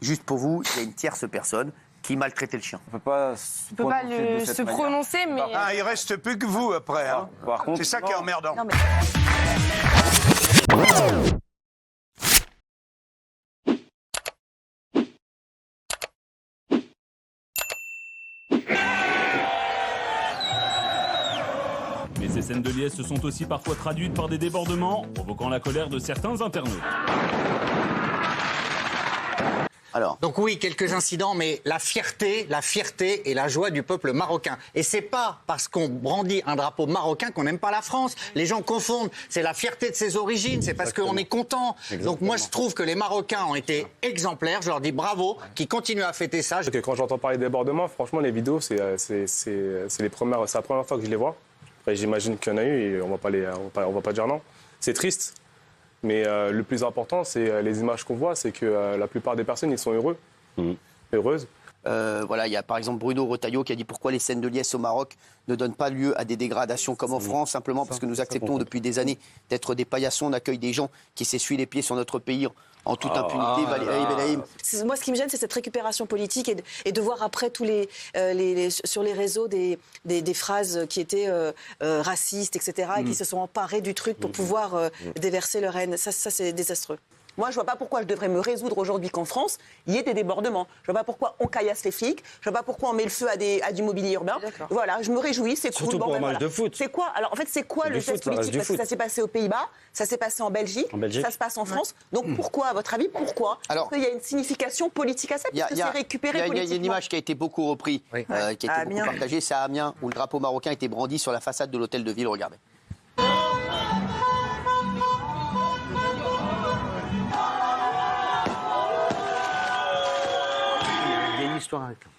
juste pour vous, il y a une tierce personne qui maltraitait le chien. On ne peut pas se prononcer, mais... Ah, il reste plus que vous après. Hein. Par contre, c'est ça qui est emmerdant. Non, mais... Mais ces scènes de liesse se sont aussi parfois traduites par des débordements, provoquant la colère de certains internautes. Alors. Donc oui, quelques incidents, mais la fierté et la joie du peuple marocain. Et c'est pas parce qu'on brandit un drapeau marocain qu'on n'aime pas la France. Les gens confondent. C'est la fierté de ses origines, c'est parce qu'on est content. Donc moi, je trouve que les Marocains ont été exemplaires. Je leur dis bravo, qui continuent à fêter ça. Quand j'entends parler de débordement, franchement, les vidéos, c'est la première fois que je les vois. Après, j'imagine qu'il y en a eu et on va pas dire non. C'est triste. Mais le plus important, c'est les images qu'on voit, c'est que la plupart des personnes, ils sont heureux, heureuses. Voilà, il y a par exemple Bruno Retailleau qui a dit pourquoi les scènes de liesse au Maroc ne donnent pas lieu à des dégradations comme en France, simplement parce que nous acceptons depuis des années d'être des paillassons, on accueille des gens qui s'essuient les pieds sur notre pays en toute impunité. Valérie Benaïm. Moi, ce qui me gêne, c'est cette récupération politique et de voir après tous sur les réseaux des phrases qui étaient racistes, etc., et qui se sont emparés du truc pour pouvoir déverser leur haine. Ça, c'est désastreux. Moi, je ne vois pas pourquoi je devrais me résoudre aujourd'hui qu'en France, il y ait des débordements. Je ne vois pas pourquoi on caillasse les flics. Je ne vois pas pourquoi on met le feu à du mobilier urbain. Voilà, je me réjouis, c'est cool. Surtout pour un match de foot. C'est quoi ? Alors, en fait, c'est quoi le geste politique ? Parce que ça s'est passé aux Pays-Bas, ça s'est passé en Belgique, ça se passe en France. Donc, pourquoi, à votre avis, pourquoi ? Parce qu'il y a une signification politique à ça, parce que c'est récupéré politiquement. Il y a une image qui a été beaucoup reprise, qui a été beaucoup partagée, c'est à Amiens, où le drapeau marocain était brandi sur la façade de l'hôtel de ville. Regardez.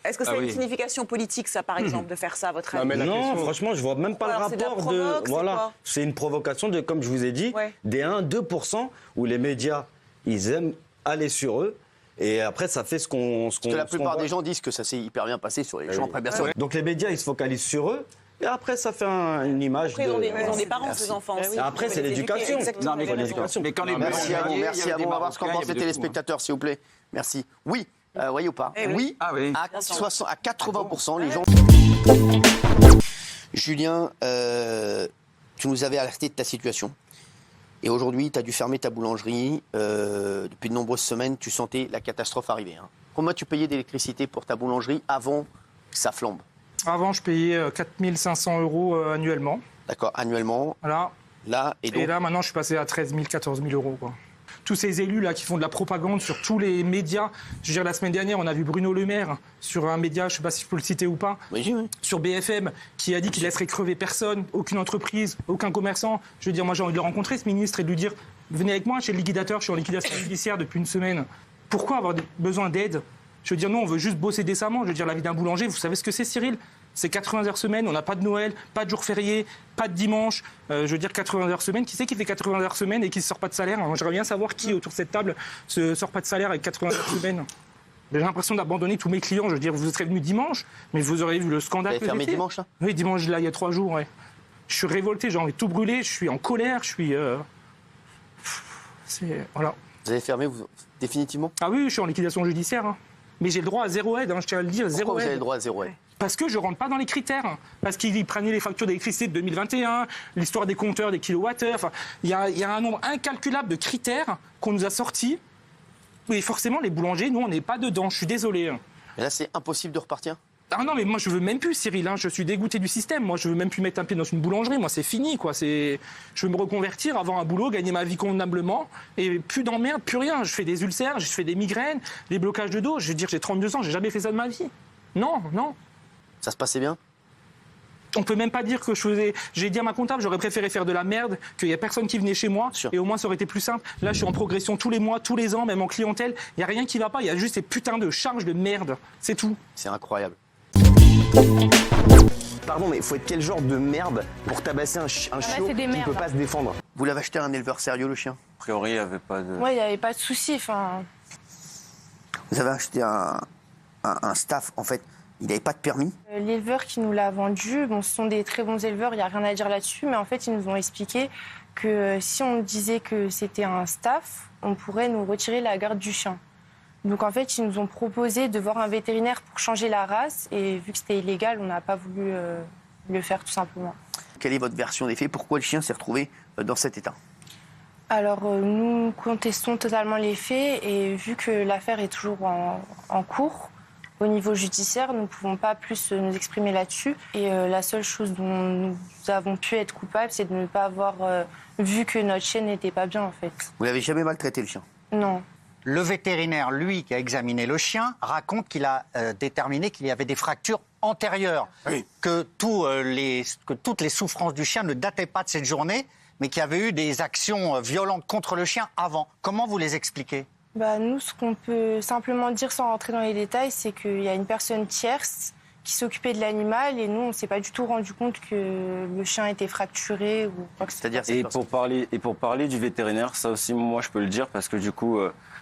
Est-ce que c'est une signification politique, ça, par exemple, de faire ça, à votre avis ? Non, franchement, je vois même pas le rapport de... Voilà, c'est une provocation de, comme je vous ai dit, des 1-2% où les médias, ils aiment aller sur eux. Et après, ça fait ce qu'on Parce que la plupart des gens disent que ça s'est hyper bien passé sur les gens. Après, bien sûr. Donc les médias, ils se focalisent sur eux. Et après, ça fait une image après, ils ont des parents, ces enfants aussi. Après, c'est l'éducation. Mais quand les merci à vous. On va voir ce qu'en pensent les téléspectateurs, s'il vous plaît. Merci. Oui. Voyez ou pas ? Oui. À 80%, les gens... Julien, tu nous avais alerté de ta situation. Et aujourd'hui, tu as dû fermer ta boulangerie. Depuis de nombreuses semaines, tu sentais la catastrophe arriver. Hein. Combien tu payais d'électricité pour ta boulangerie avant que ça flambe ? Avant, je payais 4 500 € annuellement. D'accord, annuellement. Voilà. Et là, maintenant, je suis passé à 13 000, 14 000 €, quoi. Tous ces élus là qui font de la propagande sur tous les médias. Je veux dire, la semaine dernière, on a vu Bruno Le Maire sur un média, je ne sais pas si je peux le citer ou pas, sur BFM, qui a dit qu'il laisserait crever personne, aucune entreprise, aucun commerçant. Je veux dire, moi j'ai envie de le rencontrer, ce ministre, et de lui dire venez avec moi chez le liquidateur, je suis en liquidation judiciaire depuis une semaine. Pourquoi avoir besoin d'aide ? Je veux dire, nous, on veut juste bosser décemment. Je veux dire, la vie d'un boulanger, vous savez ce que c'est, Cyril ? C'est 80 heures semaine, on n'a pas de Noël, pas de jour férié, pas de dimanche. Je veux dire, 80 heures semaine. Qui c'est qui fait 80 heures semaine et qui ne sort pas de salaire ? Moi, j'aimerais bien savoir qui, autour de cette table, ne sort pas de salaire avec 80 heures semaine. J'ai l'impression d'abandonner tous mes clients. Je veux dire, vous serez venus dimanche, mais vous auriez vu le scandale. Vous avez fermé dimanche, là ? Oui, dimanche, là, il y a 3 jours, ouais. Je suis révolté, j'ai envie de tout brûler, je suis en colère, je suis... Voilà. Vous avez fermé définitivement ? Ah oui, je suis en liquidation judiciaire. Hein. Mais j'ai le droit à 0 aide, je tiens à le dire, 0 aide. Pourquoi vous avez le droit à 0 aide ? Parce que je ne rentre pas dans les critères. Parce qu'ils prenaient les factures d'électricité de 2021, l'histoire des compteurs, des kilowattheures. Enfin, il y a un nombre incalculable de critères qu'on nous a sortis. Et forcément, les boulangers, nous, on n'est pas dedans. Je suis désolé. Et là, c'est impossible de repartir ? Ah non, mais moi, je veux même plus, Cyril. Je suis dégoûté du système. Moi, je veux même plus mettre un pied dans une boulangerie. Moi, c'est fini, quoi. Je veux me reconvertir, avoir un boulot, gagner ma vie convenablement. Et plus d'emmerde, plus rien. Je fais des ulcères, je fais des migraines, des blocages de dos. Je veux dire, j'ai 32 ans, j'ai jamais fait ça de ma vie. Non. Ça se passait bien ? On peut même pas dire que j'ai dit à ma comptable, j'aurais préféré faire de la merde, qu'il y a personne qui venait chez moi, et au moins ça aurait été plus simple. Là, je suis en progression tous les mois, tous les ans, même en clientèle. Il y a rien qui va pas, il y a juste ces putains de charges de merde. C'est tout. C'est incroyable. Pardon, mais il faut être quel genre de merde pour tabasser un chiot qui ne peut pas se défendre ? Vous l'avez acheté à un éleveur sérieux, le chien ? A priori, il n'y avait pas de... Ouais, il n'y avait pas de souci, enfin... Vous avez acheté un staff, en fait, il n'avait pas de permis ? L'éleveur qui nous l'a vendu, bon, ce sont des très bons éleveurs, il n'y a rien à dire là-dessus, mais en fait, ils nous ont expliqué que si on disait que c'était un staff, on pourrait nous retirer la garde du chien. Donc en fait, ils nous ont proposé de voir un vétérinaire pour changer la race. Et vu que c'était illégal, on n'a pas voulu le faire tout simplement. Quelle est votre version des faits? Pourquoi le chien s'est retrouvé dans cet état? Alors nous contestons totalement les faits et vu que l'affaire est toujours en cours au niveau judiciaire, nous ne pouvons pas plus nous exprimer là-dessus. Et la seule chose dont nous avons pu être coupables, c'est de ne pas avoir vu que notre chien n'était pas bien en fait. Vous n'avez jamais maltraité le chien? Non. Le vétérinaire, lui, qui a examiné le chien, raconte qu'il a déterminé qu'il y avait des fractures antérieures, que toutes les souffrances du chien ne dataient pas de cette journée, mais qu'il y avait eu des actions violentes contre le chien avant. Comment vous les expliquez? Nous, ce qu'on peut simplement dire sans rentrer dans les détails, c'est qu'il y a une personne tierce qui s'occupait de l'animal et nous, on ne s'est pas du tout rendu compte que le chien était fracturé ou quoi que ce soit. Et pour parler du vétérinaire, ça aussi, moi, je peux le dire parce que du coup,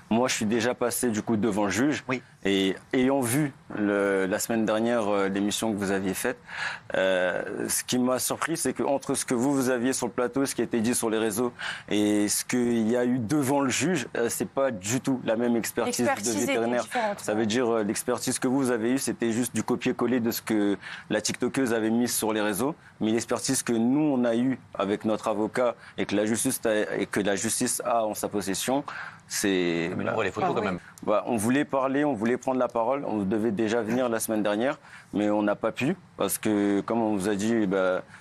moi, je suis déjà passé du coup devant le juge. Oui. Et ayant vu la semaine dernière l'émission que vous aviez faite, ce qui m'a surpris, c'est qu'entre ce que vous aviez sur le plateau, ce qui a été dit sur les réseaux, et ce qu'il y a eu devant le juge, c'est pas du tout la même expertise de vétérinaire. Ça veut dire l'expertise que vous avez eue, c'était juste du copier-coller de ce que la TikTokeuse avait mis sur les réseaux, mais l'expertise que nous on a eue avec notre avocat et que la justice a en sa possession, c'est. Mais là, on voit les photos quand même. On voulait parler, on voulait prendre la parole. On devait déjà venir la semaine dernière, mais on n'a pas pu parce que, comme on vous a dit,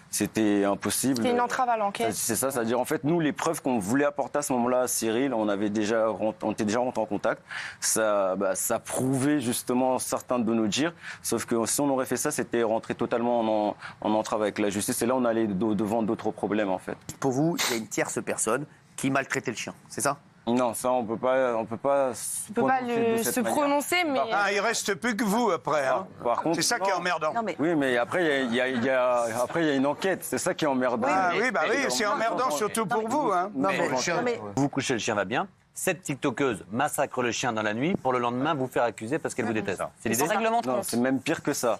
c'était impossible. C'était une entrave à l'enquête. C'est ça, c'est-à-dire en fait, nous, les preuves qu'on voulait apporter à ce moment-là à Cyril, on était déjà rentrés en contact. Ça prouvait justement certains de nos dires, sauf que si on aurait fait ça, c'était rentrer totalement en entrave avec la justice. Et là, on allait devant d'autres problèmes en fait. Pour vous, il y a une tierce personne qui maltraitait le chien, c'est ça? Non, ça, on peut pas se prononcer, mais... il reste plus que vous après. Hein. Par contre, c'est ça qui est emmerdant. Oui, mais après, il y a une enquête. C'est ça qui est emmerdant. Oui, c'est emmerdant, surtout pour vous. Hein. Vous couchez, le chien va bien. Cette TikTokeuse massacre le chien dans la nuit pour le lendemain vous faire accuser parce qu'elle vous déteste. C'est l'idée? Non, c'est même pire que ça.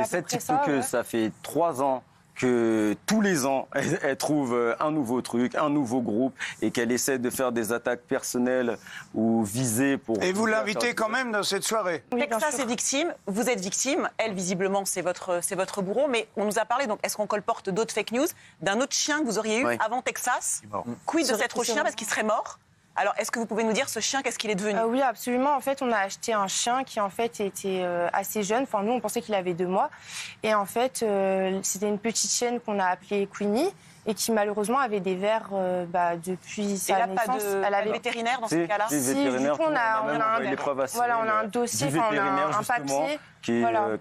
Cette TikTokeuse, ça fait 3 ans que tous les ans, elle trouve un nouveau truc, un nouveau groupe, et qu'elle essaie de faire des attaques personnelles ou visées pour... Et vous l'invitez quand même dans cette soirée? Texas est victime, vous êtes victime, elle, visiblement, c'est votre bourreau, mais on nous a parlé, donc est-ce qu'on colporte d'autres fake news, d'un autre chien que vous auriez eu avant Texas? Quid de cet autre chien, parce qu'il serait mort? Alors, est-ce que vous pouvez nous dire, ce chien, qu'est-ce qu'il est devenu? Oui, absolument. En fait, on a acheté un chien qui, en fait, était assez jeune. Enfin, nous, on pensait qu'il avait 2 mois. Et en fait, c'était une petite chienne qu'on a appelée Queenie et qui, malheureusement, avait des vers depuis sa naissance. Elle avait vétérinaire dans ce cas-là? Si, du coup, on a un dossier, on a un papier.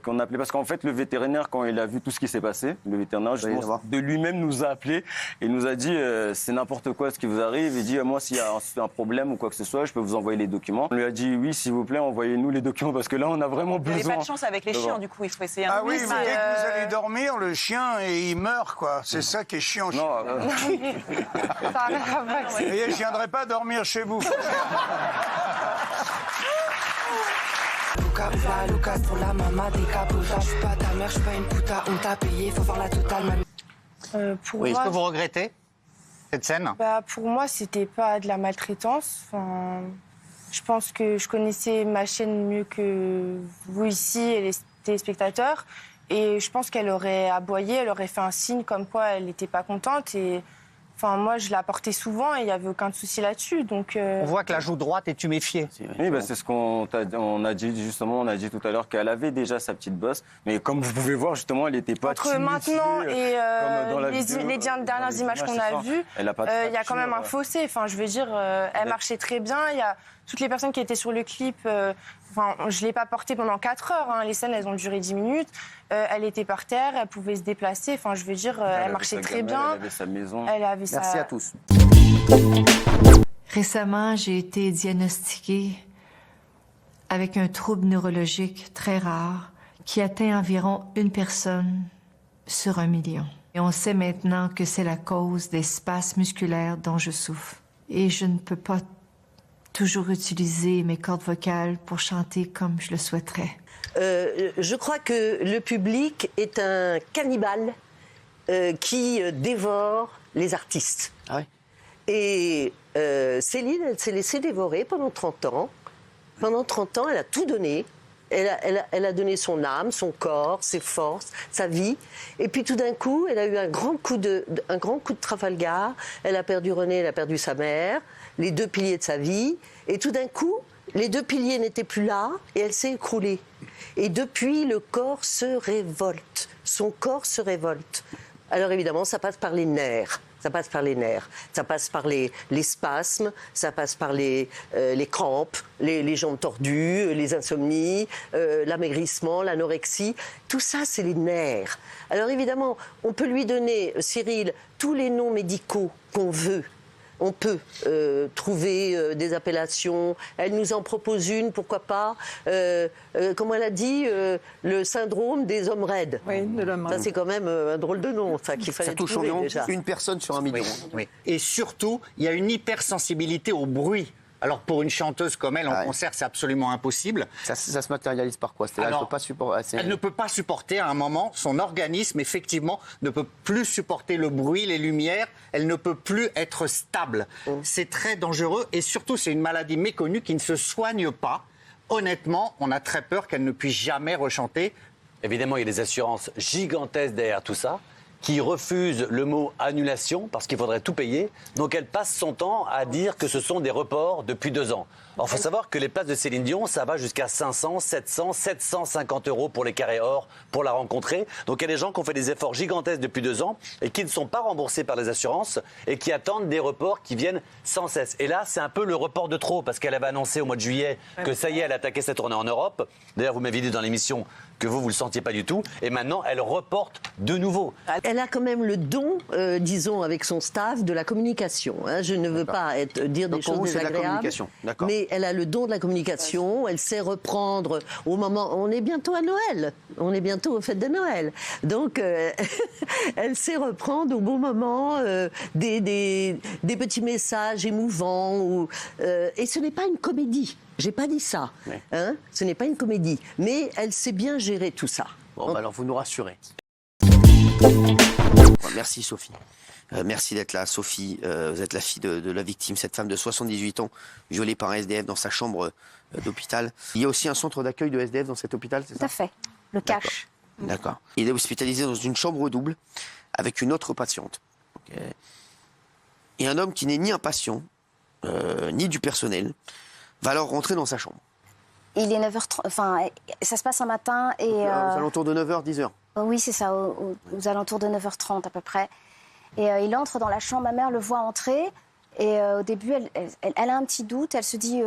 Qu'on a appelé, parce qu'en fait le vétérinaire, quand il a vu tout ce qui s'est passé, le vétérinaire justement, de lui-même nous a appelé et nous a dit c'est n'importe quoi ce qui vous arrive. Il dit moi s'il y a un problème ou quoi que ce soit, je peux vous envoyer les documents. On lui a dit oui, s'il vous plaît, envoyez-nous les documents parce que là on a vraiment besoin. Vous n'avez pas de chance avec les chiens, du coup il faut essayer un oui, mais dès que vous allez dormir, le chien il meurt quoi. C'est ça qui est chiant. Non. Et je viendrai pas dormir chez vous. Lucas pour la maman des capotas. Je suis pas ta mère, je suis pas une puta. On t'a payé, faut voir la totale. Est-ce que vous regrettez cette scène? Pour moi, c'était pas de la maltraitance. Enfin, je pense que je connaissais ma chaîne mieux que vous ici et les téléspectateurs. Et je pense qu'elle aurait aboyé, elle aurait fait un signe comme quoi elle n'était pas contente. Et enfin, moi, je la portais souvent et il n'y avait aucun souci là-dessus. Donc, on voit que la joue droite est tuméfiée. Oui, c'est ce qu'on a dit justement. On a dit tout à l'heure qu'elle avait déjà sa petite bosse, mais comme vous pouvez voir justement, elle n'était pas. Entre maintenant et les dernières images qu'on a vues, il y a quand même un fossé. Enfin, je veux dire, elle marchait très bien. Il y a toutes les personnes qui étaient sur le clip. Je l'ai pas portée pendant 4 heures. Hein. Les scènes, elles ont duré 10 minutes. Elle était par terre, elle pouvait se déplacer. Enfin, je veux dire, elle marchait très bien. Elle avait sa maison. Merci à tous. Récemment, j'ai été diagnostiquée avec un trouble neurologique très rare qui atteint environ 1 personne sur 1 million. Et on sait maintenant que c'est la cause des spasmes musculaires dont je souffre. Et je ne peux pas toujours utiliser mes cordes vocales pour chanter comme je le souhaiterais. Je crois que le public est un cannibale qui dévore les artistes. Ah oui. Et Céline, elle s'est laissée dévorer pendant 30 ans Pendant 30 ans, elle a tout donné. Elle a donné son âme, son corps, ses forces, sa vie. Et puis tout d'un coup, elle a eu un grand coup de Trafalgar. Elle a perdu René, elle a perdu sa mère, les 2 piliers de sa vie. Et tout d'un coup, les 2 piliers n'étaient plus là et elle s'est écroulée. Et depuis, le corps se révolte. Son corps se révolte. Alors évidemment, ça passe par les nerfs. Ça passe par les nerfs, ça passe par les spasmes, ça passe par les crampes, les jambes tordues, les insomnies, l'amaigrissement, l'anorexie. Tout ça, c'est les nerfs. Alors évidemment, on peut lui donner, Cyril, tous les noms médicaux qu'on veut. On peut trouver des appellations. Elle nous en propose une, pourquoi pas. Comme elle a dit, le syndrome des hommes raides. Oui, de l'homme raide. Ça, c'est quand même un drôle de nom, ça, qu'il fallait trouver déjà. Une personne sur 1 million. Oui. Et surtout, il y a une hypersensibilité au bruit. Alors pour une chanteuse comme elle, en concert, c'est absolument impossible. Ça se matérialise par quoi? Elle ne peut pas supporter à un moment, son organisme, effectivement, ne peut plus supporter le bruit, les lumières, elle ne peut plus être stable. C'est très dangereux et surtout, c'est une maladie méconnue qui ne se soigne pas. Honnêtement, on a très peur qu'elle ne puisse jamais rechanter. Évidemment, il y a des assurances gigantesques derrière tout ça, qui refuse le mot annulation parce qu'il faudrait tout payer. Donc elle passe son temps à dire que ce sont des reports depuis 2 ans. Alors il faut savoir que les places de Céline Dion, ça va jusqu'à 500, 700, 750 € pour les carrés or pour la rencontrer. Donc il y a des gens qui ont fait des efforts gigantesques depuis 2 ans et qui ne sont pas remboursés par les assurances et qui attendent des reports qui viennent sans cesse. Et là, c'est un peu le report de trop parce qu'elle avait annoncé au mois de juillet que ça y est, elle attaquait sa tournée en Europe. D'ailleurs, vous m'avez dit dans l'émission que vous le sentiez pas du tout. Et maintenant, elle reporte de nouveau. Elle a quand même le don, disons, avec son staff, de la communication. Hein. Je ne veux pas dire des choses désagréables, mais elle a le don de la communication. Elle sait reprendre au moment... On est bientôt à Noël. On est bientôt aux fêtes de Noël. Donc, elle sait reprendre au bon moment des petits messages émouvants. Et ce n'est pas une comédie. J'ai pas dit ça. Hein, ce n'est pas une comédie. Mais elle sait bien gérer tout ça. Bon, alors vous nous rassurez. Merci Sophie. Merci d'être là. Sophie, vous êtes la fille de la victime, cette femme de 78 ans, violée par un SDF dans sa chambre d'hôpital. Il y a aussi un centre d'accueil de SDF dans cet hôpital, c'est ça? Tout à fait. Le CACH. D'accord. Il est hospitalisé dans une chambre double avec une autre patiente. Okay. Et un homme qui n'est ni un patient, ni du personnel, va alors rentrer dans sa chambre. Il est 9h30, enfin, ça se passe un matin et... Aux alentours de 9h, 10h. Oui, c'est ça, aux alentours de 9h30 à peu près. Et il entre dans la chambre, ma mère le voit entrer, et au début, elle a un petit doute, elle se dit...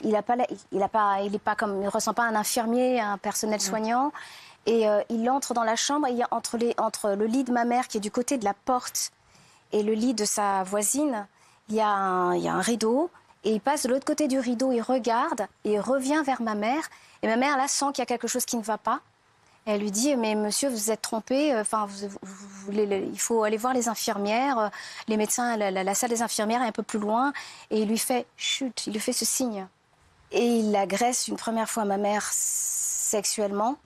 il ne ressent pas un infirmier, un personnel soignant. Et il entre dans la chambre, et il y a entre le lit de ma mère, qui est du côté de la porte, et le lit de sa voisine, il y a un rideau. Et il passe de l'autre côté du rideau, il regarde et il revient vers ma mère. Et ma mère, là, sent qu'il y a quelque chose qui ne va pas. Et elle lui dit, mais monsieur, vous vous êtes trompé. Enfin, il faut aller voir les infirmières. Les médecins, la salle des infirmières est un peu plus loin. Et il lui fait, chut, il lui fait ce signe. Et il agresse une première fois ma mère sexuellement.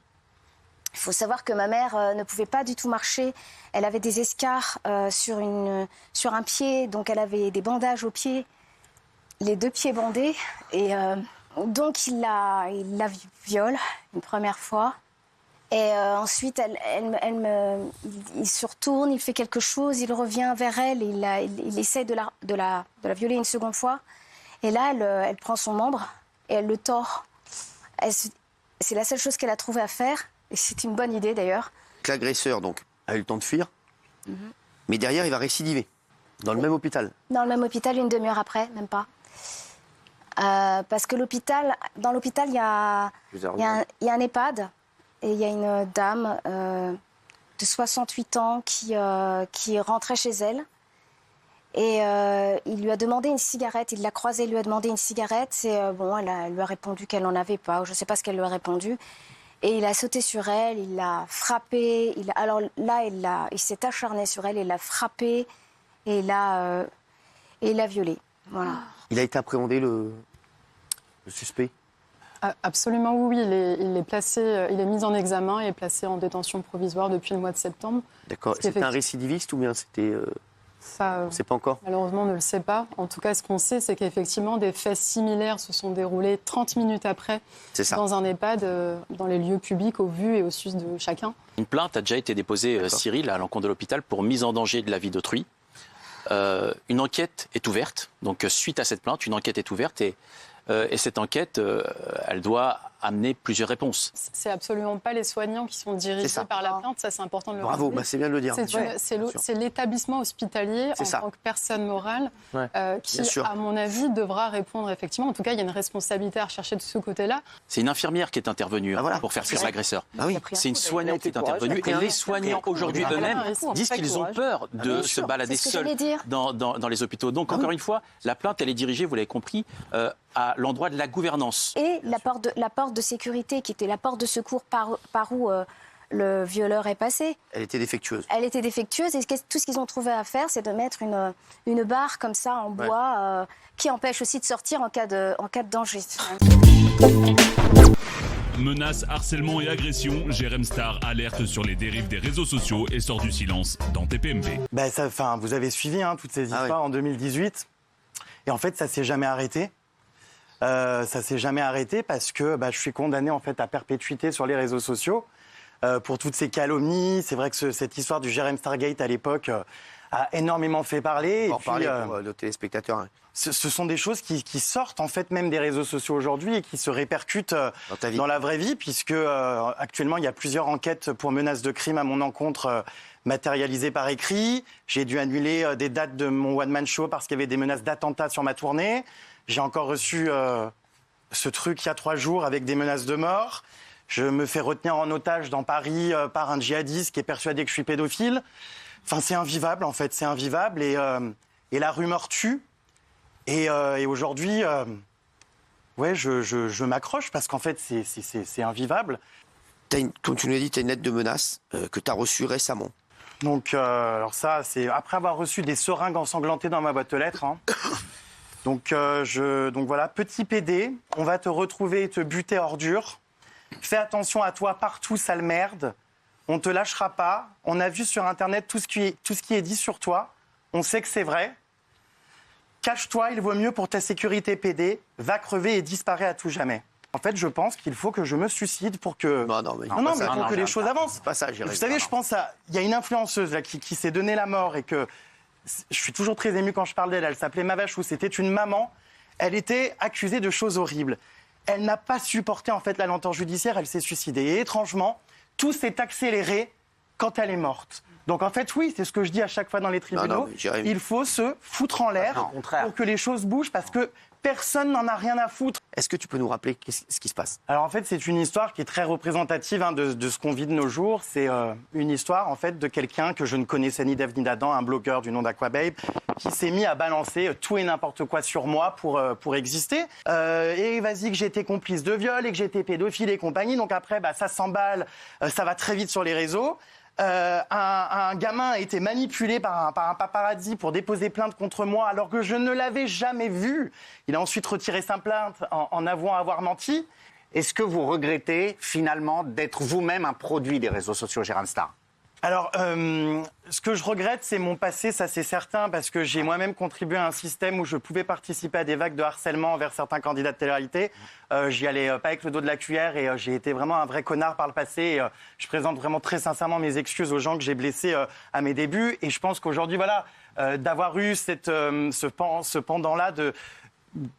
Il faut savoir que ma mère ne pouvait pas du tout marcher. Elle avait des escarres sur un pied, donc elle avait des bandages aux pieds. Les 2 pieds bandés, et donc il la viole une première fois. Et ensuite, il se retourne, il fait quelque chose, il revient vers elle, il essaie de la violer une seconde fois. Et là, elle prend son membre et elle le tord. C'est la seule chose qu'elle a trouvé à faire, et c'est une bonne idée d'ailleurs. L'agresseur, donc, a eu le temps de fuir, mais derrière, il va récidiver, dans le même hôpital. Dans le même hôpital, une demi-heure après, même pas. Parce que dans l'hôpital, il y a un EHPAD et il y a une dame de 68 ans qui rentrait chez elle. Et il lui a demandé une cigarette. Il l'a croisée, il lui a demandé une cigarette. Et elle lui a répondu qu'elle n'en avait pas. Je ne sais pas ce qu'elle lui a répondu. Et il a sauté sur elle, il l'a frappée. Alors là, il s'est acharné sur elle, il l'a frappée et il l'a violée. Voilà. Il a été appréhendé, le suspect? Absolument oui, il est placé, il est mis en examen et placé en détention provisoire depuis le mois de septembre. D'accord. C'était un récidiviste ou bien c'était... Ça, c'est pas encore. Malheureusement, on ne le sait pas. En tout cas, ce qu'on sait, c'est qu'effectivement, des faits similaires se sont déroulés 30 minutes après dans un EHPAD, dans les lieux publics, au vu et au su de chacun. Une plainte a déjà été déposée, Cyril, à l'encontre de l'hôpital pour mise en danger de la vie d'autrui. Une enquête est ouverte. Donc, suite à cette plainte, une enquête est ouverte et cette enquête, elle doit amener plusieurs réponses. C'est absolument pas les soignants qui sont dirigés par la plainte, ça c'est important de le rappeler. Bravo, c'est bien de le dire. C'est l'établissement hospitalier en tant que personne morale qui, à mon avis, devra répondre effectivement. En tout cas, il y a une responsabilité à rechercher de ce côté-là. C'est une infirmière qui est intervenue pour faire fuir l'agresseur. C'est une soignante qui est intervenue. Et les soignants aujourd'hui eux-mêmes disent qu'ils ont peur de se balader seuls dans les hôpitaux. Donc encore une fois, la plainte, elle est dirigée, vous l'avez compris, à l'endroit de la gouvernance. Et la porte de sécurité, qui était la porte de secours par où le violeur est passé. Elle était défectueuse. Elle était défectueuse et tout ce qu'ils ont trouvé à faire, c'est de mettre une barre comme ça en bois qui empêche aussi de sortir en cas de danger. Menaces, harcèlement et agression, Jérém Star alerte sur les dérives des réseaux sociaux et sort du silence dans TPMP. Vous avez suivi toutes ces histoires en 2018 et en fait ça s'est jamais arrêté. Ça s'est jamais arrêté parce que je suis condamné en fait à perpétuité sur les réseaux sociaux pour toutes ces calomnies. C'est vrai que cette histoire du Jérém Stargate à l'époque a énormément fait parler. On va en parler pour nos téléspectateurs. Ce sont des choses qui sortent en fait même des réseaux sociaux aujourd'hui et qui se répercutent dans la vraie vie, puisque actuellement il y a plusieurs enquêtes pour menaces de crime à mon encontre matérialisées par écrit. J'ai dû annuler des dates de mon one-man show parce qu'il y avait des menaces d'attentat sur ma tournée. J'ai encore reçu ce truc il y a 3 jours avec des menaces de mort. Je me fais retenir en otage dans Paris par un djihadiste qui est persuadé que je suis pédophile. Enfin, c'est invivable, en fait, c'est invivable. Et la rumeur tue. Et aujourd'hui, je m'accroche parce qu'en fait, c'est invivable. Comme tu nous l'as dit, tu as une lettre de menace que tu as reçue récemment. Donc, alors ça, c'est après avoir reçu des seringues ensanglantées dans ma boîte aux lettres. Donc voilà, petit PD, on va te retrouver et te buter ordure. Fais attention à toi partout, sale merde. On te lâchera pas. On a vu sur Internet tout ce qui est dit sur toi. On sait que c'est vrai. Cache-toi, il vaut mieux pour ta sécurité PD. Va crever et disparaît à tout jamais. En fait, je pense qu'il faut que je me suicide pour que... pour que les choses avancent. Pas ça, vous savez, je pense il y a une influenceuse là, qui s'est donné la mort et que... Je suis toujours très ému quand je parle d'elle. Elle s'appelait Mavachou. C'était une maman. Elle était accusée de choses horribles. Elle n'a pas supporté en fait la lenteur judiciaire. Elle s'est suicidée. Et étrangement, tout s'est accéléré quand elle est morte. Donc en fait, oui, c'est ce que je dis à chaque fois dans les tribunaux. Il faut se foutre en l'air pour que les choses bougent parce que personne n'en a rien à foutre. Est-ce que tu peux nous rappeler ce qui se passe? Alors en fait, c'est une histoire qui est très représentative de ce qu'on vit de nos jours. C'est une histoire en fait de quelqu'un que je ne connaissais ni d'Ève ni d'Adam, un blogueur du nom d'Aquababe, qui s'est mis à balancer tout et n'importe quoi sur moi pour exister. Et vas-y que j'étais complice de viol et que j'étais pédophile et compagnie. Donc après, ça s'emballe, ça va très vite sur les réseaux. Un gamin a été manipulé par un paparazzi pour déposer plainte contre moi alors que je ne l'avais jamais vu. Il a ensuite retiré sa plainte en avouant avoir menti. Est-ce que vous regrettez finalement d'être vous-même un produit des réseaux sociaux, Jérém Star ? Alors, ce que je regrette, c'est mon passé, ça c'est certain, parce que j'ai moi-même contribué à un système où je pouvais participer à des vagues de harcèlement envers certains candidats de télé-réalité. J'y allais pas avec le dos de la cuillère et j'ai été vraiment un vrai connard par le passé. Et, je présente vraiment très sincèrement mes excuses aux gens que j'ai blessés à mes débuts. Et je pense qu'aujourd'hui, voilà, d'avoir eu ce pendant-là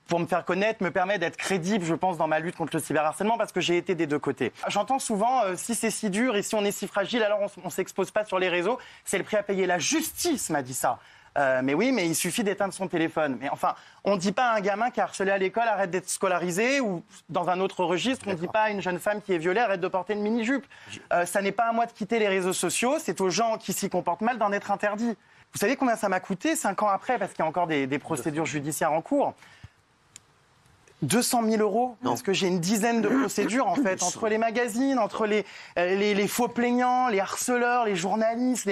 pour me faire connaître, me permet d'être crédible, je pense, dans ma lutte contre le cyberharcèlement, parce que j'ai été des deux côtés. J'entends souvent, si c'est si dur et si on est si fragile, alors on s'expose pas sur les réseaux. C'est le prix à payer. La justice m'a dit ça. Mais oui, mais il suffit d'éteindre son téléphone. Mais enfin, on ne dit pas à un gamin qui est harcelé à l'école, arrête d'être scolarisé, ou dans un autre registre, on ne dit pas à une jeune femme qui est violée, arrête de porter une mini-jupe. Ça n'est pas à moi de quitter les réseaux sociaux, c'est aux gens qui s'y comportent mal d'en être interdits. Vous savez combien ça m'a coûté 5 ans après, parce qu'il y a encore des procédures judiciaires en cours? 200 000 €, parce que j'ai une dizaine de procédures, en fait, entre les magazines, entre les faux plaignants, les harceleurs, les journalistes.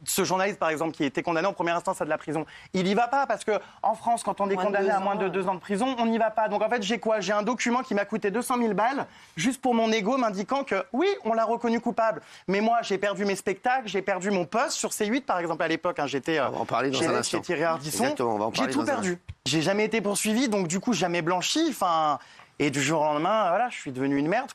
ce journaliste, par exemple, qui a été condamné en première instance à de la prison, il y va pas parce que en France, quand on est condamné à moins de 2 ans de prison, on n'y va pas. Donc en fait, j'ai quoi? J'ai un document qui m'a coûté 200 000 balles juste pour mon ego, m'indiquant que oui, on l'a reconnu coupable. Mais moi, j'ai perdu mes spectacles, j'ai perdu mon poste sur C8, par exemple, à l'époque. J'étais chez Thierry Ardisson. J'ai tout perdu. J'ai jamais été poursuivi, donc du coup, jamais blanchi. Et du jour au lendemain, voilà, je suis devenu une merde.